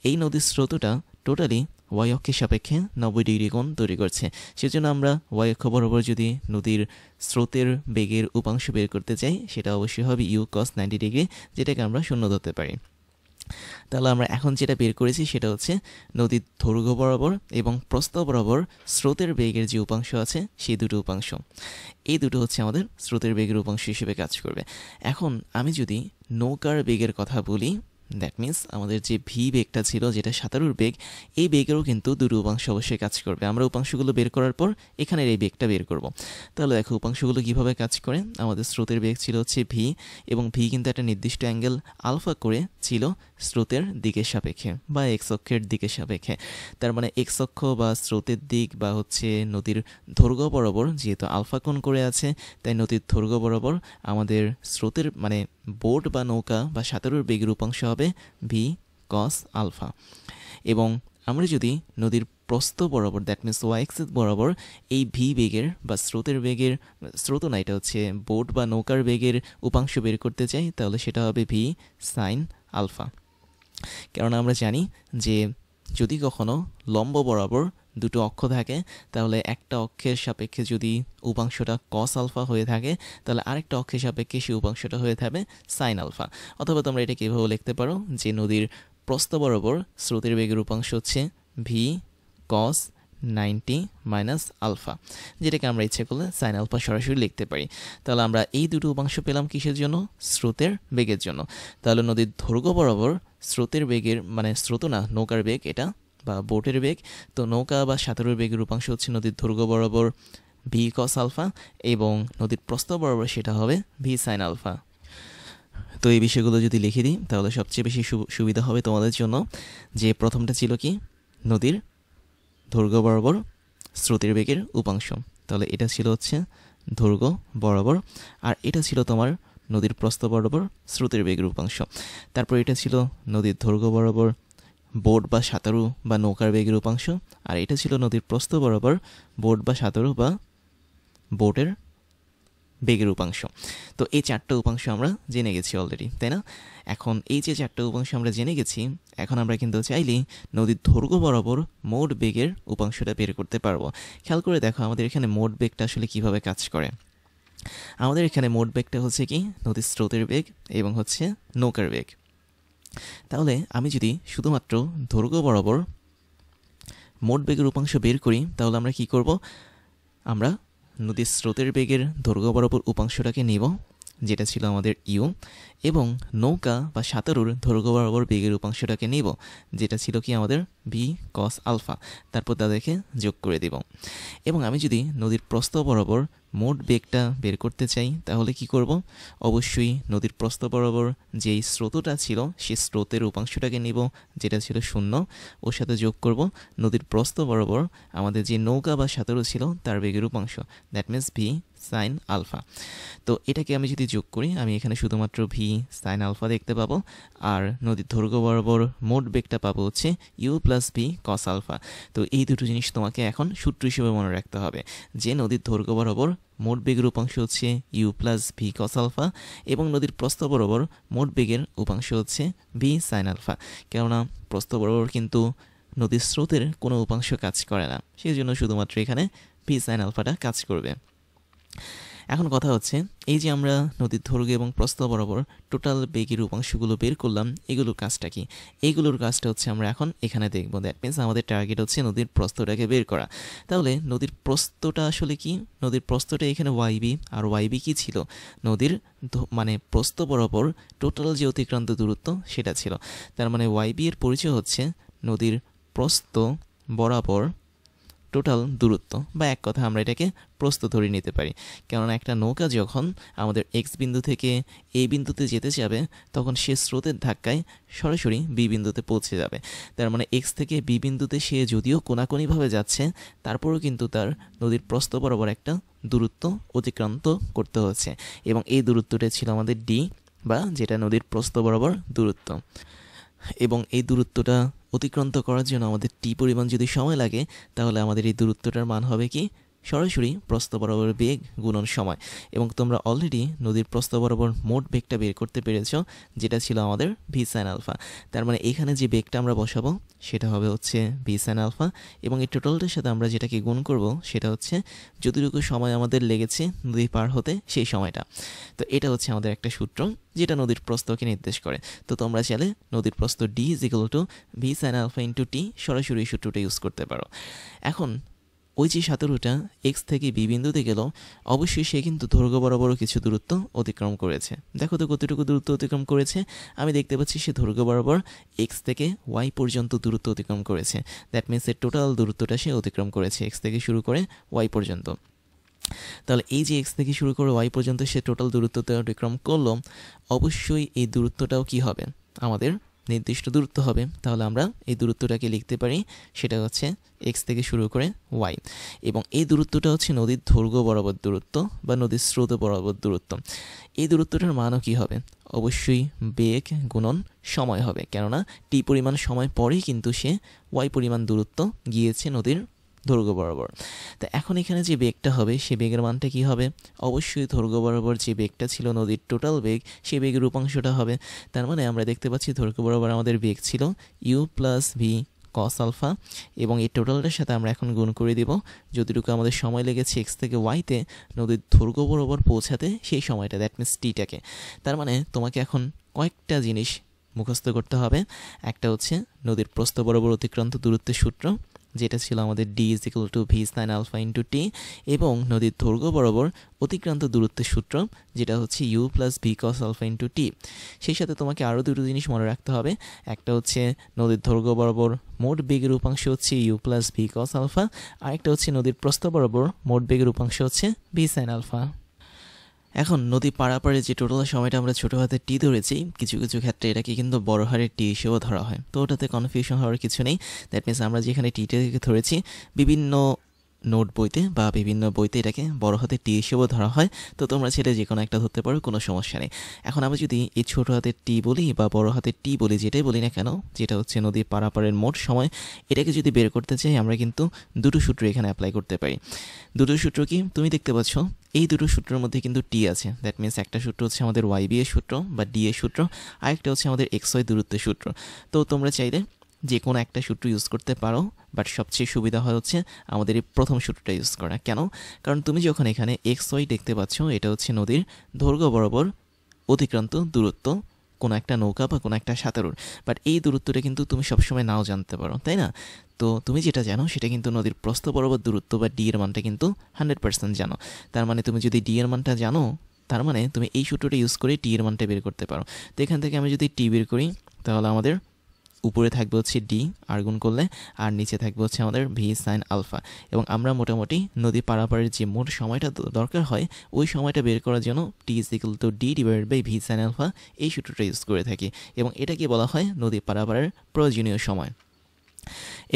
এই নদীর স্রোতটা টোটালি ওয়াই অক্ষের সাপেক্ষে 90 ডিগ্রি কোণ তৈরি করছে। সেজন্য আমরা ওয়াই অক্ষ বরাবর যদি নদীর স্রোতের বেগের উপাংশ বের করতে চাই, সেটা অবশ্যই হবে ইউ কস 90 ডিগ্রি, যেটাকে আমরা শূন্য ধরতে পারি। তাহলে আমরা এখন যেটা বের করেছি সেটা হচ্ছে নদীর দৈর্ঘ্য বরাবর এবং প্রস্থ বরাবর স্রোতের বেগের যে উপাংশ আছে সেই দুটো উপাংশ, এই দুটো হচ্ছে আমাদের স্রোতের বেগের উপাংশ হিসেবে কাজ করবে। এখন আমি যদি নৌকার বেগের কথা বলি, দ্যাট মিনস আমাদের যে ভি বেগটা ছিল যেটা সাঁতারুর বেগ, এই বেগেরও কিন্তু দুটো উপাংশ অবশ্যই কাজ করবে। আমরা উপাংশগুলো বের করার পর এখানের এই বেগটা বের করব। তাহলে দেখো উপাংশগুলো কীভাবে কাজ করে। আমাদের স্রোতের বেগ ছিল হচ্ছে ভি, এবং ভি কিন্তু একটা নির্দিষ্ট অ্যাঙ্গেল আলফা করে ছিল স্রোতের দিকের সাপেক্ষে বা এক্স অক্ষের দিকের সাপেক্ষে। তার মানে এক্স অক্ষ বা স্রোতের দিক বা হচ্ছে নদীর দৈর্ঘ্য বরাবর যেহেতু আলফা কোণ করে আছে, তাই নদীর দৈর্ঘ্য বরাবর আমাদের স্রোতের মানে বোট বা নৌকা বা সাঁতারুর বেগের উপাংশ হবে ভি কস আলফা। এবং আমরা যদি নদীর প্রস্থ বরাবর দ্যাট মিনস ওয়াই এক্সিস বরাবর এই ভি বেগের বা স্রোতের বেগের, স্রোত না এটা হচ্ছে বোট বা নৌকার বেগের উপাংশ বের করতে চাই, তাহলে সেটা হবে ভি সাইন আলফা। কারণ আমরা জানি যে যদি কখনো লম্ব বরাবর দুটো অক্ষ থাকে, তাহলে একটা অক্ষের সাপেক্ষে যদি উপাংশটা কস আলফা হয়ে থাকে, তাহলে আরেকটা অক্ষের সাপেক্ষে সেই উপাংশটা হয়ে থাকবে সাইন আলফা। অথবা তোমরা এটাকে এভাবে লিখতে পারো যে নদীর প্রস্থ বরাবর স্রোতের বেগের উপাংশ হচ্ছে ভি কস 90 মাইনাস আলফা, যেটাকে আমরা ইচ্ছে করলে সাইন আলফা সরাসরি লিখতে পারি। তাহলে আমরা এই দুটো উপাংশ পেলাম কিসের জন্য? স্রোতের বেগের জন্য। তাহলে নদীর দৈর্ঘ্য বরাবর স্রোতের বেগের মানে স্রোত না, নৌকার বেগ এটা বা বোটের বেগ। তো নৌকা বা সাঁতারের বেগের উপাংশ হচ্ছে নদীর দৈর্ঘ্য বরাবর ভি কস আলফা এবং নদীর প্রস্থ বরাবর সেটা হবে ভি সাইন আলফা। তো এই বিষয়গুলো যদি লিখে দিই তাহলে সবচেয়ে বেশি সুবিধা হবে তোমাদের জন্য। যে প্রথমটা ছিল কি? নদীর দৈর্ঘ্য বরাবর স্রোতের বেগের উপাংশ। তাহলে এটা ছিল হচ্ছে দৈর্ঘ্য বরাবর, আর এটা ছিল তোমার নদীর প্রস্থ বরাবর স্রোতের বেগের উপাংশ। তারপর এটা ছিল নদীর দৈর্ঘ্য বরাবর বোট বা সাঁতারু বা নৌকার বেগের উপাংশ, আর এটা ছিল নদীর প্রস্থ বরাবর বোট বা সাঁতারু বা বোটের বেগের উপাংশ। তো এই চারটা উপাংশ আমরা জেনে গেছি অলরেডি, তাই না? এখন এই যে চারটা উপাংশ আমরা জেনে গেছি, এখন আমরা কিন্তু চাইলেই নদীর দৈর্ঘ্য বরাবর মোট বেগের উপাংশটা বের করতে পারবো। খেয়াল করে দেখো আমাদের এখানে মোট বেগটা আসলে কিভাবে কাজ করে। আমাদের এখানে মোট বেগটা হচ্ছে কি? নদীর স্রোতের বেগ এবং হচ্ছে নৌকার বেগ। তাহলে আমি যদি শুধুমাত্র দৈর্ঘ্য বরাবর মোট বেগের উপাংশ বের করি তাহলে আমরা কি করব? আমরা নদীর স্রোতের বেগের দৈর্ঘ্য বরাবর উপাংশটাকে নিব, যেটা ছিল আমাদের ইউ, এবং নৌকা বা সাঁতারুর দৈর্ঘ্য বরাবর বেগের উপাংশটাকে নিব, যেটা ছিল কি আমাদের ভি কস আলফা। তারপর তাদেরকে যোগ করে দেব। এবং আমি যদি নদীর প্রস্থ বরাবর মোট বেগটা বের করতে চাই তাহলে কি করব? অবশ্যই নদীর প্রস্থ বরাবর যেই স্রোতটা ছিল সেই স্রোতের উপাংশটাকে নিব, যেটা ছিল 0, ওর সাথে যোগ করব নদীর প্রস্থ বরাবর আমাদের যে নৌকা বা সাঁতারু ছিল তার বেগের উপাংশ, that means V sine alpha. তো এটাকে আমি যদি যোগ করি আমি এখানে শুধুমাত্র ভি সাইন আলফা দেখতে পাবো, আর নদীর দৈর্ঘ্য বরাবর মোট বেগটা পাবো হচ্ছে you plus V cos alpha. তো এই দুটো জিনিস তোমাকে এখন সূত্র হিসেবে মনে রাখতে হবে, যে নদীর দৈর্ঘ্য বরাবর মোট বেগের উপাংশ হচ্ছে you plus V cos alpha এবং নদীর প্রস্থ বরাবর মোট বেগের উপাংশ হচ্ছে ভি সাইন আলফা। কেননা প্রস্থ বরাবর কিন্তু নদীর স্রোতের কোনো উপাংশ কাজ করে না, সেই জন্য শুধুমাত্র এখানে ভি সাইন আলফাটা কাজ করবে। এখন কথা হচ্ছে এই যে আমরা নদীর দৈর্ঘ্য এবং প্রস্থ বরাবর টোটাল বেগের উপাংশগুলো বের করলাম, এগুলোর কাজটা কি? এইগুলোর কাজটা হচ্ছে আমরা এখন এখানে দেখব। দ্যাট মিনস আমাদের টার্গেট হচ্ছে নদীর প্রস্থটাকে বের করা। তাহলে নদীর প্রস্থটা আসলে কি? নদীর প্রস্থটা এখানে ওয়াইবি, আর ওয়াইবি কি ছিল? নদীর মানে প্রস্থ বরাবর টোটাল যে অতিক্রান্ত দূরত্ব সেটা ছিল। তার মানে ওয়াইবি এর পরিচয় হচ্ছে নদীর প্রস্থ বরাবর টোটাল দূরত্ব, বা এক কথা আমরা এটাকে প্রস্থ ধরে নিতে পারি। কেননা একটা নৌকা যখন আমাদের এক্স বিন্দু থেকে এ বিন্দুতে যেতে যাবে তখন সে স্রোতের ধাক্কায় সরাসরি বি বিন্দুতে পৌঁছে যাবে। তার মানে এক্স থেকে বি বিন্দুতে সে যদিও কোনাকুনিভাবে যাচ্ছে, তারপরেও কিন্তু তার নদীর প্রস্থ বরাবর একটা দূরত্ব অতিক্রান্ত করতে হচ্ছে, এবং এই দূরত্বটা ছিল আমাদের ডি, বা যেটা নদীর প্রস্থ বরাবর দূরত্ব। এবং এই দূরত্বটা অতিক্রান্ত করার জন্য আমাদের টি পরিমাণ যদি সময় লাগে তাহলে আমাদের এই দূরত্বটার মান হবে কি? সরাসরি প্রস্থ বরাবর বেগ গুণন সময়। এবং তোমরা অলরেডি নদীর প্রস্থ বরাবর মোট বেগটা বের করতে পেরেছ, যেটা ছিল আমাদের ভি সাইন আলফা। তার মানে এখানে যে বেগটা আমরা বসাবো সেটা হবে হচ্ছে ভি সাইন আলফা, এবং এই টোটালটার সাথে আমরা যেটাকে গুণ করব সেটা হচ্ছে যতটুকু সময় আমাদের লেগেছে নদী পার হতে সেই সময়টা। তো এটা হচ্ছে আমাদের একটা সূত্র যেটা নদীর প্রস্থকে নির্দেশ করে। তো তোমরা চাইলে নদীর প্রস্থ d is equal to v sine alpha into t সরাসরি সূত্রটা ইউজ করতে পারো। এখন ওই যে সাঁতারুটা এক্স থেকে বি বিন্দুতে গেল, অবশ্যই সে কিন্তু দৈর্ঘ্য বরাবরও কিছু দূরত্ব অতিক্রম করেছে। দেখো তো কতটুকু দূরত্ব অতিক্রম করেছে। আমি দেখতে পাচ্ছি সে দৈর্ঘ্য বরাবর এক্স থেকে ওয়াই পর্যন্ত দূরত্ব অতিক্রম করেছে। দ্যাট মিনস এর টোটাল দূরত্বটা সে অতিক্রম করেছে এক্স থেকে শুরু করে ওয়াই পর্যন্ত। তাহলে এই যে এক্স থেকে শুরু করে ওয়াই পর্যন্ত সে টোটাল দূরত্বটা অতিক্রম করলো, অবশ্যই এই দূরত্বটাও কি হবে? আমাদের নির্দিষ্ট দূরত্ব হবে। তাহলে আমরা এই দূরত্বটাকে লিখতে পারি, সেটা হচ্ছে এক্স থেকে শুরু করে ওয়াই, এবং এই দূরত্বটা হচ্ছে নদীর দৈর্ঘ্য বরাবর দূরত্ব বা নদীর স্রোত বরাবর দূরত্ব। এই দূরত্বটার মানও কি হবে? অবশ্যই বেগ গুণন সময় হবে, কেননা টি পরিমাণ সময় পরেই কিন্তু সে ওয়াই পরিমাণ দূরত্ব গিয়েছে নদীর দৈর্ঘ্য বরাবর। তো এখন এখানে যে বেগটা হবে সে বেগের মানটা কি হবে? অবশ্যই দৈর্ঘ্য বরাবর যে বেগটা ছিল নদীর টোটাল বেগ, সেই বেগের উপাংশটা হবে। তার মানে আমরা দেখতে পাচ্ছি দৈর্ঘ্য বরাবর আমাদের বেগ ছিল U plus V cos alpha, এবং এই টোটালটার সাথে আমরা এখন গুণ করে দিব যতটুকু আমাদের সময় লেগেছে এক্স থেকে ওয়াইতে নদীর দৈর্ঘ্য বরাবর পৌঁছাতে সেই সময়টা, দ্যাট মিনস টিটাকে। তার মানে তোমাকে এখন কয়েকটা জিনিস মুখস্থ করতে হবে। একটা হচ্ছে নদীর প্রস্থ বরাবর অতিক্রান্ত দূরত্বের সূত্র, যেটা ছিল আমাদের d is equal to v sine alpha into t, এবং নদীর দৈর্ঘ্য বরাবর অতিক্রান্ত দূরত্বের সূত্র যেটা হচ্ছে you plus V cos alpha into t. সেই সাথে তোমাকে আরও দুটো জিনিস মনে রাখতে হবে, একটা হচ্ছে নদীর দৈর্ঘ্য বরাবর মোট বেগের উপাংশ হচ্ছে you plus V cos alpha, আরেকটা হচ্ছে নদীর প্রস্থ বরাবর মোট বেগের উপাংশ হচ্ছে ভি সাইন আলফা। এখন নদী পারাপারে যে টোটাল সময়টা আমরা ছোটো হাতের টি ধরেছি, কিছু কিছু ক্ষেত্রে এটাকে কিন্তু বড় হারের টি হিসেবেও ধরা হয়, তো ওটাতে কনফিউশন হওয়ার কিছু নেই। দ্যাট মিনস আমরা যেখানে টিটাকে ধরেছি বিভিন্ন নোট বইতে বা বিভিন্ন বইতে এটাকে বড় হাতের টি হিসেবেও ধরা হয়, তো তোমরা ছেড়ে যে কোনো একটা ধরতে পারো, কোনো সমস্যা নেই। এখন আমি যদি এই ছোটো হাতের টি বলি বা বড় হাতের টি বলি, যেটাই বলি না কেন, যেটা হচ্ছে নদী পারাপারের মোট সময়, এটাকে যদি বের করতে চাই আমরা কিন্তু দুটো সূত্র এখানে অ্যাপ্লাই করতে পারি। দুটো সূত্র কি তুমি দেখতে পাচ্ছ, এই দুটো সূত্রের মধ্যে কিন্তু টি আছে। দ্যাট মিনস একটা সূত্র হচ্ছে আমাদের ওয়াই বি এর সূত্র বা ডি এর সূত্র, আরেকটা হচ্ছে আমাদের এক্স ওয়াই দূরত্বের সূত্র। তো তোমরা চাইলে যে কোনো একটা সূত্র ইউজ করতে পারো, বাট সবচেয়ে সুবিধা হয় হচ্ছে আমাদের এই প্রথম সূত্রটা ইউজ করা। কেন? কারণ তুমি যখন এখানে এক্স ওয়াই দেখতে পাচ্ছ, এটা হচ্ছে নদীর দৈর্ঘ্য বরাবর অতিক্রান্ত দূরত্ব কোনো একটা নৌকা বা কোনো একটা সাঁতারুর, বাট এই দূরত্বটা কিন্তু তুমি সবসময় নাও জানতে পারো, তাই না? তো তুমি যেটা জানো সেটা কিন্তু নদীর প্রস্থ বরাবর দূরত্ব বা ডি এর মানটা কিন্তু 100% জানো। তার মানে তুমি যদি ডি এর মানটা জানো, তার মানে তুমি এই সূত্রটা ইউজ করে টি এর মানটা বের করতে পারো। তো এখান থেকে আমি যদি টি বের করি, তাহলে আমাদের উপরে থাকবে হচ্ছে ডি আর গুণ করলে, আর নিচে থাকবে হচ্ছে আমাদের ভি সাইন আলফা। এবং আমরা মোটামুটি নদী পারাপারের যে মোট সময়টা দরকার হয়, ওই সময়টা বের করার জন্য t is equal to d divided by v sine alpha এই সূত্রটা ইউজ করে থাকি, এবং এটাকে বলা হয় নদী পারাপারের প্রয়োজনীয় সময়।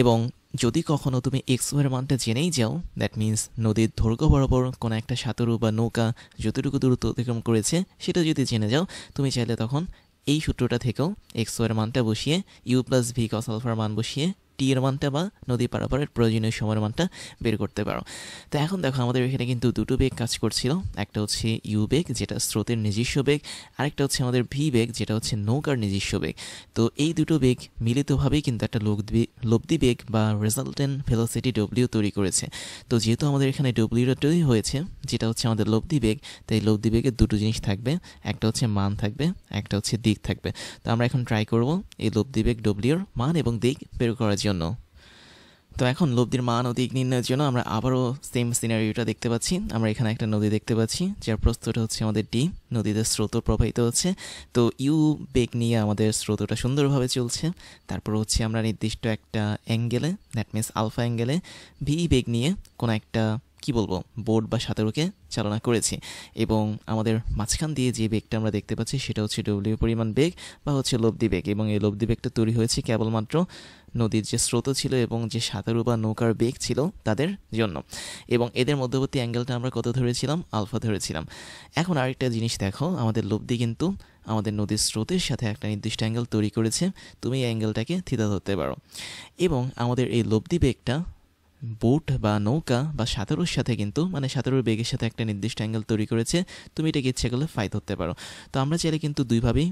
এবং যদি কখনও তুমি এক্স ওয়ের মানটা জেনেই যাও, দ্যাট মিন্স নদীর দৈর্ঘ্য বরাবর কোনো একটা সাঁতারু বা নৌকা যতটুকু দূরত্ব অতিক্রম করেছে সেটা যদি জেনে যাও, তুমি চাইলে তখন এই সূত্রটা থেকেও এক্স ওয়ের মানটা বসিয়ে ইউ প্লাস ভি কস আলফার মান বসিয়ে টি এর মানটা বা নদী পারাপারের প্রয়োজনীয় সময়ের মানটা বের করতে পারো। তো এখন দেখো আমাদের এখানে কিন্তু দুটো বেগ কাজ করছিল, একটা হচ্ছে ইউ বেগ যেটা স্রোতের নিজস্ব বেগ, আরেকটা হচ্ছে আমাদের ভি বেগ যেটা হচ্ছে নৌকার নিজস্ব বেগ। তো এই দুটো বেগ মিলিতভাবেই কিন্তু একটা লব্ধি বেগ বা রেজাল্টেন্ট ভেলোসিটি ডব্লিউ তৈরি করেছে। তো যেহেতু আমাদের এখানে ডব্লিউটা তৈরি হয়েছে, যেটা হচ্ছে আমাদের লব্ধি বেগ, তাই লব্ধি বেগের দুটো জিনিস থাকবে, একটা হচ্ছে মান থাকবে, একটা হচ্ছে দিক থাকবে। তো আমরা এখন ট্রাই করব এই লব্ধি বেগ ডব্লিউর মান এবং দিক বের করার জন্য। তো এখন লব্ধির মান ও দিক নির্ণয়ের জন্য আমরা আবারও সেম সিনারিওটা দেখতে পাচ্ছি। আমরা এখানে একটা নদী দেখতে পাচ্ছি, যার প্রস্থটা হচ্ছে আমাদের ডি, নদীতে স্রোত প্রবাহিত হচ্ছে। তো ইউ বেগ নিয়ে আমাদের স্রোতটা সুন্দরভাবে চলছে। তারপর হচ্ছে আমরা নির্দিষ্ট একটা অ্যাঙ্গেলে, দ্যাট মিনস আলফা অ্যাঙ্গেলে ভি বেগ নিয়ে কোনো একটা কি বলবো বোট বা সাঁতারুকে চালনা করেছি, এবং আমাদের মাঝখান দিয়ে যে বেগটা আমরা দেখতে পাচ্ছি সেটা হচ্ছে ডব্লিউ পরিমাণ বেগ বা হচ্ছে লব্ধি বেগ, এবং এই লব্ধি বেগটা তৈরি হয়েছে কেবলমাত্র নদীর যে স্রোত ছিল এবং যে সাঁতারু বা নৌকার বেগ ছিল তাদের জন্য, এবং এদের মধ্যবর্তী অ্যাঙ্গেলটা আমরা কত ধরেছিলাম? আলফা ধরেছিলাম। এখন আরেকটা জিনিস দেখো, আমাদের লব্ধি কিন্তু আমাদের নদীর স্রোতের সাথে একটা নির্দিষ্ট অ্যাঙ্গেল তৈরি করেছে, তুমি এই অ্যাঙ্গেলটাকে থিতা ধরতে পারো, এবং আমাদের এই লব্ধি বেগটা বোট বা নৌকা বা সাঁতারুর সাথে কিন্তু মানে সাঁতারুর বেগের সাথে একটা নির্দিষ্ট অ্যাঙ্গেল তৈরি করেছে, তুমি এটাকে ইচ্ছে করলে ফাই ধরতে পারো। তো আমরা চাইলে কিন্তু দুইভাবেই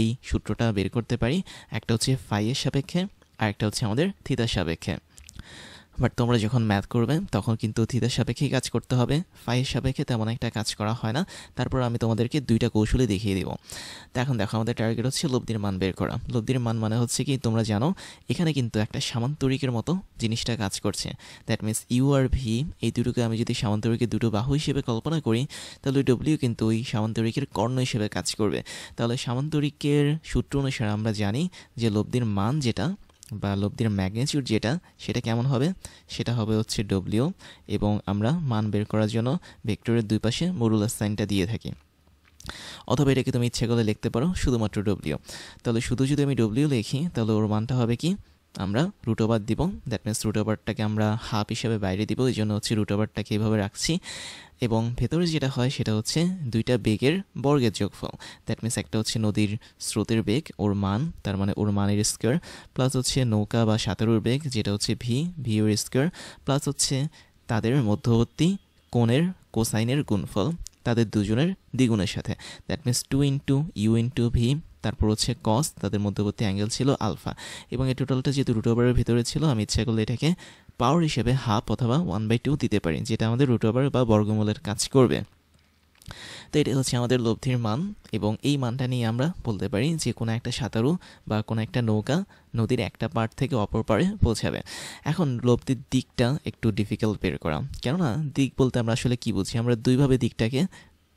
এই সূত্রটা বের করতে পারি, একটা হচ্ছে ফাইয়ের সাপেক্ষে আর একটা হচ্ছে আমাদের থিতার সাপেক্ষে। বাট তোমরা যখন ম্যাথ করবে তখন কিন্তু থিতার সাপেক্ষেই কাজ করতে হবে, ফাইয়ের সাপেক্ষে তেমন একটা কাজ করা হয় না। তারপর আমি তোমাদেরকে দুইটা কৌশলে দেখিয়ে দিব। তো এখন দেখো আমাদের টার্গেট হচ্ছে লব্ধির মান বের করা। লব্ধির মান মানে হচ্ছে কি, তোমরা জানো এখানে কিন্তু একটা সামান্তরিকের মতো জিনিসটা কাজ করছে। দ্যাট মিনস ইউ আর ভি এই দুটোকে আমি যদি সামান্তরিকের দুটো বাহু হিসেবে কল্পনা করি, তাহলে ডব্লিউ কিন্তু ওই সামান্তরিকের কর্ণ হিসেবে কাজ করবে। তাহলে সামান্তরিকের সূত্র অনুসারে আমরা জানি যে লব্ধির মান যেটা বা লব্ধির ম্যাগনিটিউড যেটা, সেটা কেমন হবে? সেটা হবে হচ্ছে ডব্লিউ, এবং আমরা মান বের করার জন্য ভেক্টরের দুই পাশে মডুলাস সাইনটা দিয়ে থাকি, অথবা এটাকে তুমি ইচ্ছে করলে লিখতে পারো শুধুমাত্র ডব্লিউ। তাহলে শুধু যদি আমি ডব্লিউ লিখি তাহলে ওর মানটা হবে কি, আমরা রুট ওভার দিব, দ্যাট মিনস রুট ওভারটাকে আমরা হাফ হিসেবে বাইরে দিব, এই জন্য হচ্ছে রুট ওভারটাকে এইভাবে রাখছি, এবং ভেতরে যেটা হয় সেটা হচ্ছে দুইটা বেগের বর্গের যোগফল। দ্যাট মিনস একটা হচ্ছে নদীর স্রোতের বেগ ওর মান, তার মানে ওর মানের স্কোয়ার, প্লাস হচ্ছে নৌকা বা সাঁতারুর বেগ যেটা হচ্ছে ভি ওর স্কোয়ার, প্লাস হচ্ছে তাদের মধ্যবর্তী কোণের কোসাইনের গুণফল তাদের দুজনের দ্বিগুণের সাথে, that means 2 into U into V, তারপর হচ্ছে কস, তাদের মধ্যবর্তী অ্যাঙ্গেল ছিল আলফা, এবং এই টোটালটা যেহেতু রুট ওভারের ভিতরে ছিল আমি ইচ্ছা করলে এটাকে পাওয়ার হিসেবে হাফ অথবা 1/2 দিতে পারি, যেটা আমাদের রুট ওভার বা বর্গমূলের কাজ করবে। তো এটা হচ্ছে আমাদের লব্ধির মান, এবং এই মানটা নিয়ে আমরা বলতে পারি যে কোনো একটা সাঁতারু বা কোনো একটা নৌকা নদীর একটা পাড় থেকে অপর পাড়ে পৌঁছাবে। এখন লব্ধির দিকটা একটু ডিফিকাল্ট বের করা, কেননা দিক বলতে আমরা আসলে কি বুঝি? আমরা দুইভাবে দিকটাকে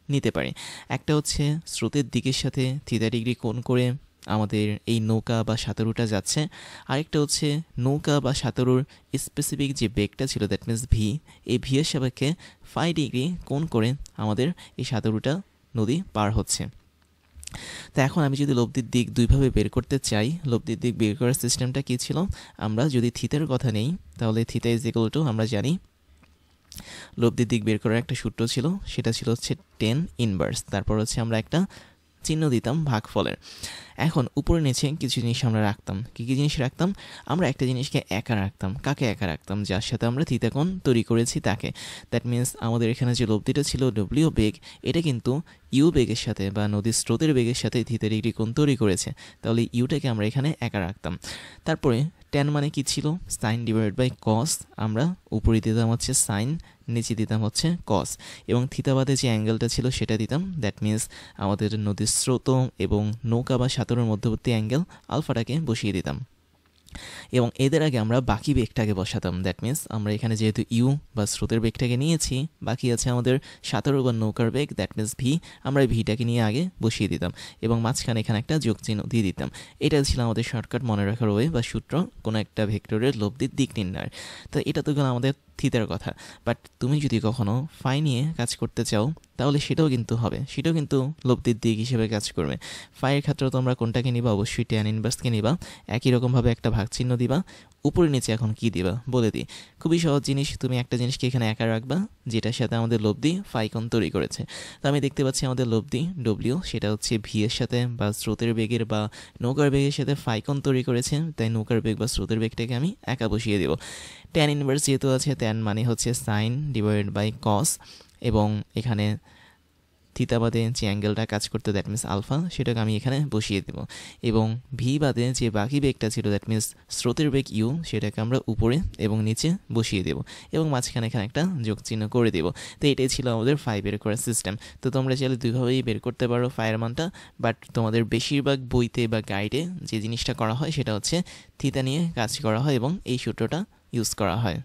নিতে পারি। একটা হচ্ছে স্রোতের দিকের সাথে থিটা ডিগ্রি কোণ করে আমাদের এই নৌকা বা সাঁতারুটা যাচ্ছে, আরেকটা হচ্ছে নৌকা বা সাঁতারুর স্পেসিফিক যে বেগটা ছিল, দ্যাট মিনস ভি, এই ভি এর সাপেক্ষে 5 ডিগ্রি কোণ করে আমাদের এই সাঁতারুটা নদী পার হচ্ছে। তো এখন আমি যদি লব্ধির দিক দুইভাবে বের করতে চাই, লব্ধির দিক বের করার সিস্টেমটা কী ছিল? আমরা যদি থিতার কথা নেই, তাহলে থিতা ইজ ইকুয়াল টু, আমরা জানি লব্ধির দিক বের করার একটা সূত্র ছিল, সেটা ছিল হচ্ছে 10 ইনভার্স, তারপর হচ্ছে আমরা একটা চিহ্ন দিতাম ভাগফলের। এখন উপরে নিচে কিছু জিনিস আমরা রাখতাম। কী কী জিনিস রাখতাম? আমরা একটা জিনিসকে একা রাখতাম। কাকে একা রাখতাম? যার সাথে আমরা থিতা কোণ তৈরি করেছি তাকে। দ্যাট মিনস আমাদের এখানে যে লব্ধিটা ছিল ডব্লিউ বেগ, এটা কিন্তু ইউ বেগের সাথে বা নদীর স্রোতের বেগের সাথে থিতা ডিগ্রি কোণ তৈরি করেছে, তাহলে ইউটাকে আমরা এখানে একা রাখতাম। তারপরে ট্যান মানে কি ছিল? Sine divide by cos. আমরা উপরে দিতাম হচ্ছে সাইন, নিচে দিতাম হচ্ছে কস, এবং থিতা বাদে যে অ্যাঙ্গেলটা ছিল সেটা দিতাম। দ্যাট মিনস আমাদের নদীর স্রোত এবং নৌকা বা সাঁতারের মধ্যবর্তী অ্যাঙ্গেল আলফাটাকে বসিয়ে দিতাম, এবং এদের আগে আমরা বাকি বেগটাকে বসাতাম। দ্যাট মিনস আমরা এখানে যেহেতু ইউ বা স্রোতের বেগটাকে নিয়েছি, বাকি আছে আমাদের সাঁতারু বা নৌকার বেগ, দ্যাট মিনস ভি, আমরা ভিটাকে নিয়ে আগে বসিয়ে দিতাম এবং মাঝখানে এখানে একটা যোগ চিহ্ন দিয়ে দিতাম। এটা ছিল আমাদের শর্টকাট মনে রাখার ওয়ে বা সূত্র কোনো একটা ভেক্টরের লব্ধির দিক নির্ণয়ের। তো এটা তো গেল আমাদের থিতার কথা। বাট তুমি যদি কখনো ফাই নিয়ে কাজ করতে চাও, তাহলে সেটাও কিন্তু হবে, সেটাও কিন্তু লব্ধির দিক হিসেবে কাজ করবে। ফাইয়ের ক্ষেত্রে তোমরা কোনটাকে নিবা? অবশ্যই ট্যান ইনভার্সকে নিবা। একই রকমভাবে একটা ভাগ চিহ্ন দিবা, উপরে নিচে এখন কি দিবা বলে দিই। খুবই সহজ জিনিস, তুমি একটা জিনিসকে এখানে একা রাখবা যেটার সাথে আমাদের লব্ধি ফাই কোণ তৈরি করেছে। তো আমি দেখতে পাচ্ছি আমাদের লব্ধি ডব্লিউ, সেটা হচ্ছে ভি এর সাথে বা স্রোতের বেগের বা নৌকার বেগের সাথে ফাই কোণ তৈরি করেছে, তাই নৌকার বেগ বা স্রোতের বেগটাকে আমি একা বসিয়ে দেবো। ট্যান ইনভার্স যেহেতু আছে, ট্যান মানে হচ্ছে সাইন ডিভাইডেড বাই কস, এবং এখানে থিতা বাদে যে অ্যাঙ্গেলটা কাজ করতে, দ্যাট মিনস আলফা, সেটাকে আমি এখানে বসিয়ে দেবো, এবং ভি বাদে যে বাকি বেগটা ছিল, দ্যাট মিনস স্রোতের বেগ ইউ, সেটাকে আমরা উপরে এবং নিচে বসিয়ে দেবো, এবং মাঝখানে এখানে একটা যোগ চিহ্ন করে দেবো। তো এটাই ছিল আমাদের ফাই বের করার সিস্টেম। তো তোমরা চাইলে দুইভাবেই বের করতে পারো ফাইয়ের মানটা, বাট তোমাদের বেশিরভাগ বইতে বা গাইডে যে জিনিসটা করা হয় সেটা হচ্ছে থিতা নিয়ে কাজ করা হয় এবং এই সূত্রটা ইউজ করা হয়।